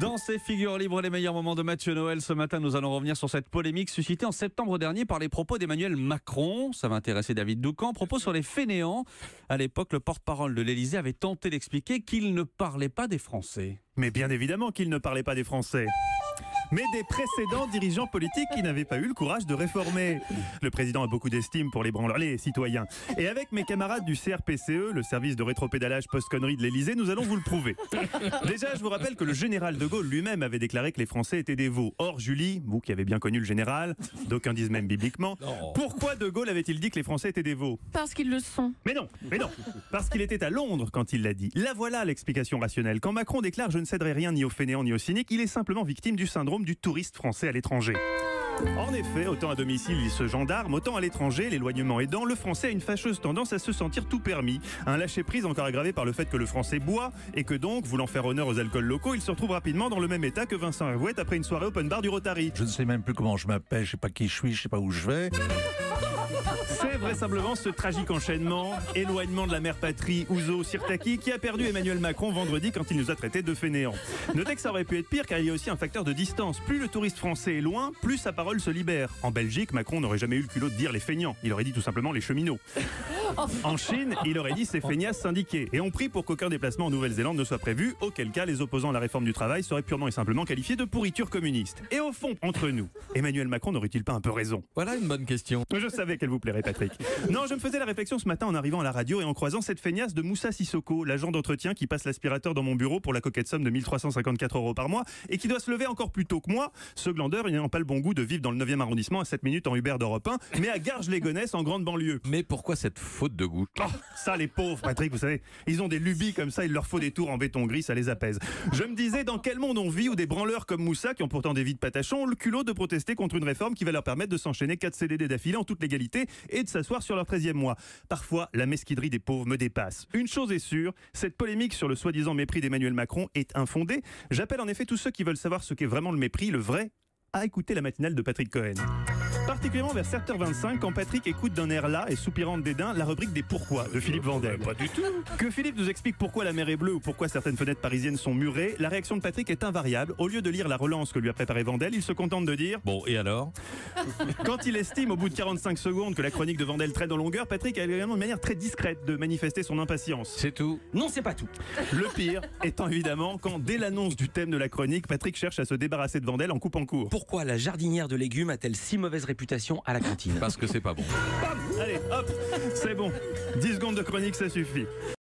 Dans ces figures libres, les meilleurs moments de Mathieu Noël, ce matin, nous allons revenir sur cette polémique suscitée en septembre dernier par les propos d'Emmanuel Macron. Ça va intéresser David Doucan. Propos sur les fainéants. À l'époque, le porte-parole de l'Élysée avait tenté d'expliquer qu'il ne parlait pas des Français. Mais bien évidemment qu'il ne parlait pas des Français, mais des précédents dirigeants politiques qui n'avaient pas eu le courage de réformer. Le président a beaucoup d'estime pour les branleurs, les citoyens. Et avec mes camarades du CRPCE, le service de rétropédalage post-connerie de l'Élysée, nous allons vous le prouver. Déjà, je vous rappelle que le général de Gaulle lui-même avait déclaré que les Français étaient des veaux. Or, Julie, vous qui avez bien connu le général, d'aucuns disent même bibliquement, pourquoi de Gaulle avait-il dit que les Français étaient des veaux? Parce qu'ils le sont. Mais non, parce qu'il était à Londres quand il l'a dit. La voilà l'explication rationnelle. Quand Macron déclare « je ne céderai rien ni aux fainéants ni aux cyniques », il est simplement victime du syndrome du touriste français à l'étranger. En effet, autant à domicile il se gendarme, autant à l'étranger, l'éloignement aidant, le français a une fâcheuse tendance à se sentir tout permis. Un lâcher-prise encore aggravé par le fait que le français boit et que donc, voulant faire honneur aux alcools locaux, il se retrouve rapidement dans le même état que Vincent Hervouet après une soirée open bar du Rotary. Je ne sais même plus comment je m'appelle, je sais pas qui je suis, je sais pas où je vais. C'est vraisemblablement ce tragique enchaînement, éloignement de la mère patrie, Ouzo Sirtaki, qui a perdu Emmanuel Macron vendredi quand il nous a traités de fainéants. Notez que ça aurait pu être pire car il y a aussi un facteur de distance. Plus le touriste français est loin, plus sa parole se libère. En Belgique, Macron n'aurait jamais eu le culot de dire les feignants. Il aurait dit tout simplement les cheminots. En Chine, il aurait dit ces feignasses syndiqués. Et on prie pour qu'aucun déplacement en Nouvelle-Zélande ne soit prévu, auquel cas les opposants à la réforme du travail seraient purement et simplement qualifiés de pourriture communiste. Et au fond, entre nous, Emmanuel Macron n'aurait-il pas un peu raison? Voilà une bonne question. Je savais qu'elle vous plairait, Patrick. Non, je me faisais la réflexion ce matin en arrivant à la radio et en croisant cette feignasse de Moussa Sissoko, l'agent d'entretien qui passe l'aspirateur dans mon bureau pour la coquette somme de 1354 € par mois et qui doit se lever encore plus tôt que moi, ce glandeur n'ayant pas le bon goût de vivre dans le 9e arrondissement à 7 minutes en Uber d'Europe 1, mais à Garges-les-Gonesse en grande banlieue. Mais pourquoi cette faute de goût? Oh, ça les pauvres, Patrick, vous savez, ils ont des lubies comme ça, il leur faut des tours en béton gris, ça les apaise. Je me disais, dans quel monde on vit où des branleurs comme Moussa, qui ont pourtant des vies de patachons, ont le culot de protester contre une réforme qui va leur permettre de s'enchaîner 4 CDD d'affilée en toute légalité et de s'asseoir sur leur 13e mois. Parfois, la mesquinerie des pauvres me dépasse. Une chose est sûre, cette polémique sur le soi-disant mépris d'Emmanuel Macron est infondée. J'appelle en effet tous ceux qui veulent savoir ce qu'est vraiment le mépris, le vrai, à écouter la matinale de Patrick Cohen. Particulièrement vers 7h25, quand Patrick écoute d'un air las et soupirant de dédain la rubrique des pourquoi de Philippe Vandel. Pas du tout. Que Philippe nous explique pourquoi la mer est bleue ou pourquoi certaines fenêtres parisiennes sont murées, la réaction de Patrick est invariable. Au lieu de lire la relance que lui a préparée Vandel, il se contente de dire Bon, et alors? quand il estime au bout de 45 secondes que la chronique de Vandel traîne en longueur, Patrick a également une manière très discrète de manifester son impatience. C'est tout? Non, c'est pas tout. Le pire étant évidemment quand, dès l'annonce du thème de la chronique, Patrick cherche à se débarrasser de Vandel en coupant court. Pourquoi la jardinière de légumes a-t-elle si mauvaise réputation à la cantine? Parce que c'est pas bon. Allez, hop, c'est bon. 10 secondes de chronique, ça suffit.